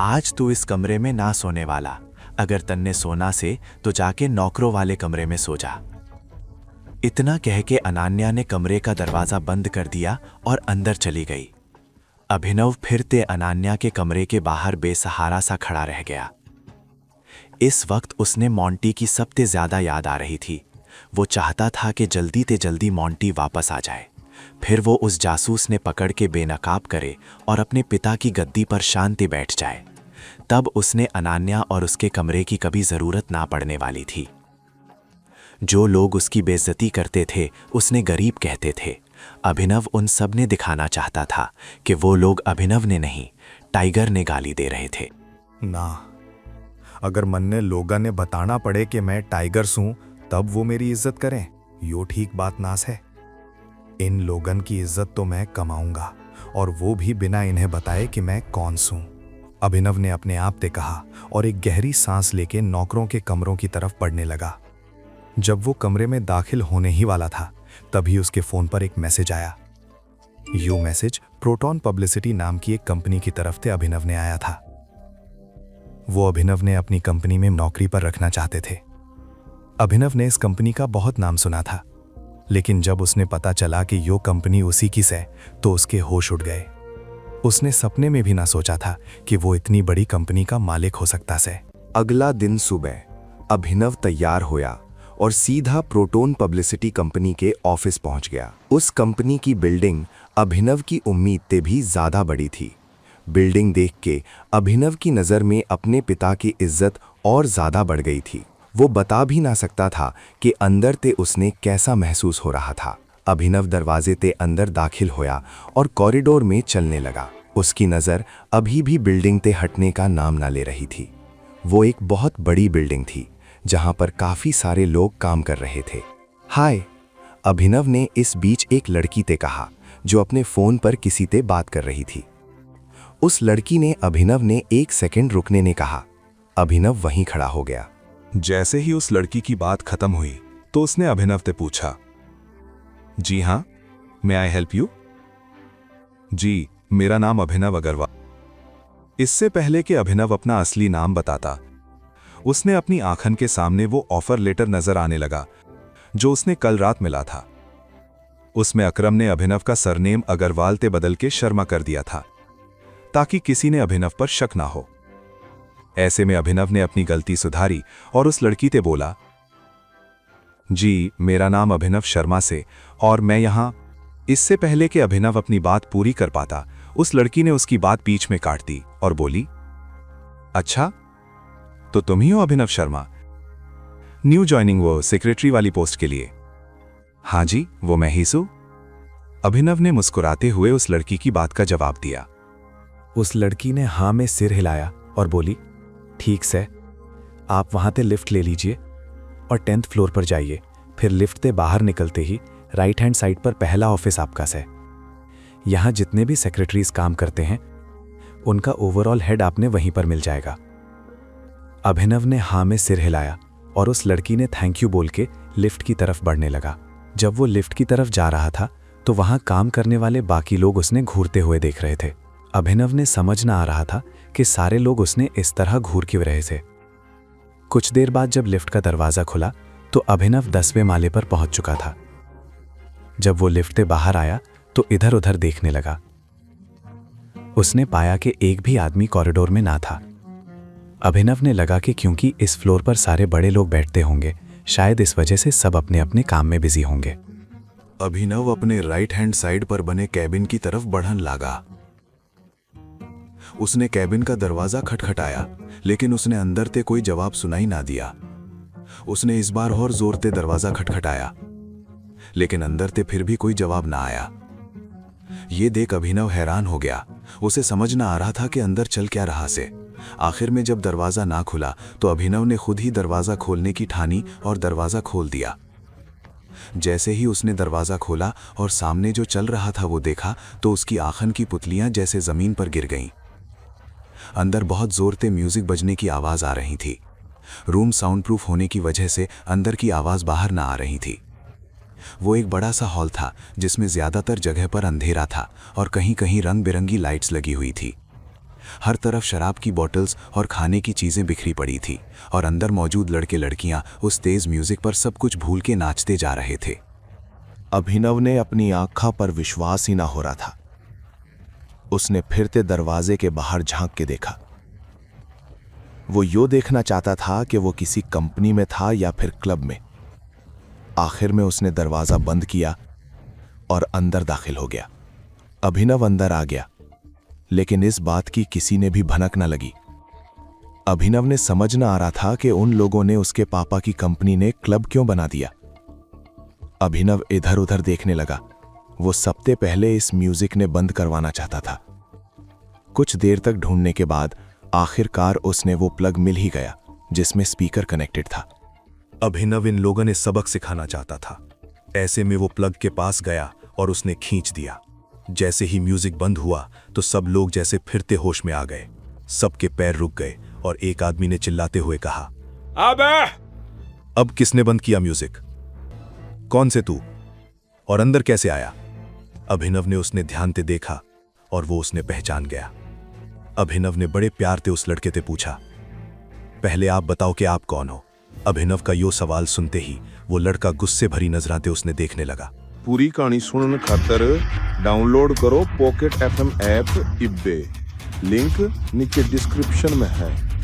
आज तू इस कमरे में ना सोने वाला। अगर तन्ने सोना से तो जाके नौकरों वाले कमरे में सो जा। इतना कह के अनान्या ने कमरे का दरवाजा बंद कर दिया और अंदर चली गई। अभिनव फिर से अनान्या के कमरे के बाहर बेसहारा सा खड़ा रह गया। इस वक्त उसने मोंटी की सबसे ज्यादा याद आ रही थी। वो चाहता था कि जल्दी से जल्दी मोंटी वापस आ जाए, फिर वो उस जासूस ने पकड़ के बेनकाब करे और अपने पिता की गद्दी पर शांति बैठ जाए। तब उसने अनान्या और उसके कमरे की कभी जरूरत ना पड़ने वाली थी। जो लोग उसकी बेइज्जती करते थे उसने गरीब कहते थे। अभिनव उन सब ने दिखाना चाहता था कि वो लोग अभिनव ने नहीं, टाइगर ने गाली दे रहे थे। ना, अगर मन्ने लोगा ने बताना पड़े कि मैं टाइगर हूं तब वो मेरी इज्जत करें, यो ठीक बात नास है। इन लोगन की इज्जत तो मैं कमाऊंगा, और वो भी बिना इन्हें बताए कि मैं कौन हूं। अभिनव ने अपने आप से कहा और एक गहरी सांस लेके नौकरों के कमरों की तरफ बढ़ने लगा। जब वो कमरे में दाखिल होने ही वाला था तभी उसके फोन पर एक मैसेज आया। यो मैसेज प्रोटॉन पब्लिसिटी नाम की एक कंपनी की तरफ से अभिनव ने आया था। वो अभिनव ने अपनी कंपनी में नौकरी पर रखना चाहते थे। अभिनव ने इस कंपनी का बहुत नाम सुना था, लेकिन जब उसने पता चला कि यो कंपनी उसी की है तो उसके होश उड़ गए। उसने सपने में भी ना सोचा था कि वो इतनी बड़ी कंपनी का मालिक हो सकता है। अगला दिन सुबह अभिनव तैयार होया और सीधा प्रोटॉन पब्लिसिटी कंपनी के ऑफिस पहुंच गया। उस कंपनी की बिल्डिंग अभिनव की उम्मीद से भी ज्यादा बड़ी थी। बिल्डिंग देख के अभिनव की नज़र में अपने पिता की इज्जत और ज्यादा बढ़ गई थी। वो बता भी ना सकता था कि अंदर ते उसने कैसा महसूस हो रहा था। अभिनव दरवाजे ते अंदर दाखिल होया और कॉरिडोर में चलने लगा। उसकी नज़र अभी भी बिल्डिंग ते हटने का नाम ना ले रही थी। वो एक बहुत बड़ी बिल्डिंग थी जहां पर काफी सारे लोग काम कर रहे थे। हाय, अभिनव ने इस बीच एक लड़की से कहा जो अपने फोन पर किसी से बात कर रही थी। उस लड़की ने अभिनव ने एक सेकंड रुकने ने कहा। अभिनव वहीं खड़ा हो गया। जैसे ही उस लड़की की बात खत्म हुई तो उसने अभिनव से पूछा, जी हाँ, मे आई हेल्प यू? जी, मेरा नाम अभिनव अग्रवाल। इससे पहले कि अभिनव अपना असली नाम बताता, उसने अपनी आंखन के सामने वो ऑफर लेटर नजर आने लगा जो उसने कल रात मिला था। उसमें अकरम ने अभिनव का सरनेम अग्रवाल ते बदल के शर्मा कर दिया था ताकि किसी ने अभिनव पर शक ना हो। ऐसे में अभिनव ने अपनी गलती सुधारी और उस लड़की से बोला, जी, मेरा नाम अभिनव शर्मा से और मैं यहां। इससे पहले कि अभिनव अपनी बात पूरी कर पाता, उस लड़की ने उसकी बात बीच में काट दी और बोली, अच्छा, तो तुम ही हो अभिनव शर्मा? न्यू ज्वाइनिंग, वो सेक्रेटरी वाली पोस्ट के लिए? हाँ जी, वो मैं ही हूं। अभिनव ने मुस्कुराते हुए उस लड़की की बात का जवाब दिया। उस लड़की ने हाँ में सिर हिलाया और बोली, ठीक से, आप वहां से लिफ्ट ले लीजिए और 10th फ्लोर पर जाइए। फिर लिफ्ट से बाहर निकलते ही राइट हैंड साइड पर पहला ऑफिस आपका है। यहां जितने भी सेक्रेटरीज काम करते हैं उनका ओवरऑल हेड आपने वहीं पर मिल जाएगा। अभिनव ने हाँ में सिर हिलाया और उस लड़की ने थैंक यू बोल के लिफ्ट की तरफ बढ़ने लगा। जब वो लिफ्ट की तरफ जा रहा था तो वहां काम करने वाले बाकी लोग उसने घूरते हुए देख रहे थे। अभिनव ने समझ ना आ रहा था कि सारे लोग उसने इस तरह घूर क्यों रहे थे। कुछ देर बाद जब लिफ्ट का दरवाजा खुला तो अभिनव 10वें माले पर पहुंच चुका था। जब वो लिफ्ट से बाहर आया तो इधर उधर देखने लगा। उसने पाया कि एक भी आदमी कॉरिडोर में ना था। अभिनव ने लगा कि क्योंकि इस फ्लोर पर सारे बड़े लोग बैठते होंगे, शायद इस वजह से सब अपने अपने काम में बिजी होंगे। अभिनव अपने राइट हैंड साइड पर बने कैबिन की तरफ बढ़न लगा। उसने कैबिन का दरवाजा खटखटाया, लेकिन उसने अंदर से कोई जवाब सुनाई ना दिया। उसने इस बार और जोर से दरवाजा खटखटाया, लेकिन अंदर से फिर भी कोई जवाब ना आया। ये देख अभिनव हैरान हो गया। उसे समझ ना आ रहा था कि अंदर चल क्या रहा से। आखिर में जब दरवाजा ना खुला तो अभिनव ने खुद ही दरवाजा खोलने की ठानी और दरवाजा खोल दिया। जैसे ही उसने दरवाजा खोला और सामने जो चल रहा था वो देखा तो उसकी आंखन की पुतलियां जैसे जमीन पर गिर गईं। अंदर बहुत जोर से म्यूजिक बजने की आवाज आ रही थी। रूम साउंड प्रूफ होने की वजह से अंदर की आवाज बाहर ना आ रही थी। वो एक बड़ा सा हॉल था जिसमें ज्यादातर जगह पर अंधेरा था और कहीं कहीं रंग बिरंगी लाइट्स लगी हुई थी। हर तरफ शराब की बॉटल्स और खाने की चीजें बिखरी पड़ी थी और अंदर मौजूद लड़के लड़कियां उस तेज म्यूजिक पर सब कुछ भूल के नाचते जा रहे थे। अभिनव ने अपनी आंखों पर विश्वास ही ना हो रहा था। उसने फिरते दरवाजे के बाहर झांक के देखा। वो यो देखना चाहता था कि वो किसी कंपनी में था या फिर क्लब में। आखिर में उसने दरवाजा बंद किया और अंदर दाखिल हो गया। अभिनव अंदर आ गया, लेकिन इस बात की किसी ने भी भनक न लगी। अभिनव ने समझ न आ रहा था कि उन लोगों ने उसके पापा की कंपनी ने क्लब क्यों बना दिया। अभिनव इधर उधर देखने लगा। वो सबसे पहले इस म्यूजिक ने बंद करवाना चाहता था। कुछ देर तक ढूंढने के बाद आखिरकार उसने वो प्लग मिल ही गया जिसमें स्पीकर कनेक्टेड था। अभिनव इन लोगों ने सबक सिखाना चाहता था। ऐसे में वो प्लग के पास गया और उसने खींच दिया। जैसे ही म्यूजिक बंद हुआ तो सब लोग जैसे फिरते होश में आ गए। सबके पैर रुक गए और एक आदमी ने चिल्लाते हुए कहा, अब किसने बंद किया म्यूजिक? कौन से तू? और अंदर कैसे आया? अभिनव ने उसने ध्यान से देखा और वो उसने पहचान गया। अभिनव ने बड़े प्यार से उस लड़के से पूछा, पहले आप बताओ कि आप कौन हो? अभिनव का यो सवाल सुनते ही वो लड़का गुस्से भरी नजराते उसने देखने लगा। पूरी कहानी सुनने खातर डाउनलोड करो पॉकेट FM ऐप इब्बे। लिंक नीचे डिस्क्रिप्शन में है।